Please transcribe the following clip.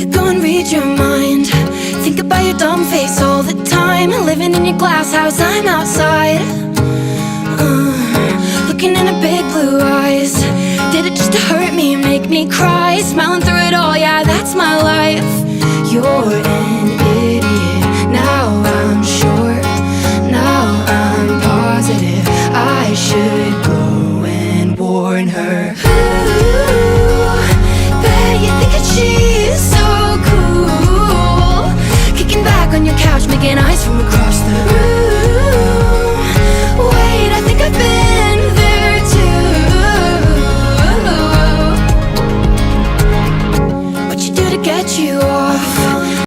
could go and read your mind. Think about your dumb face all the time. Living in your glass house, I'm outside. Looking in her big blue eyes. Did it just to hurt me, make me cry? Smiling through it all, yeah, that's my life. You're an idiot, now I'm sure. Now I'm positive I should go and warn her.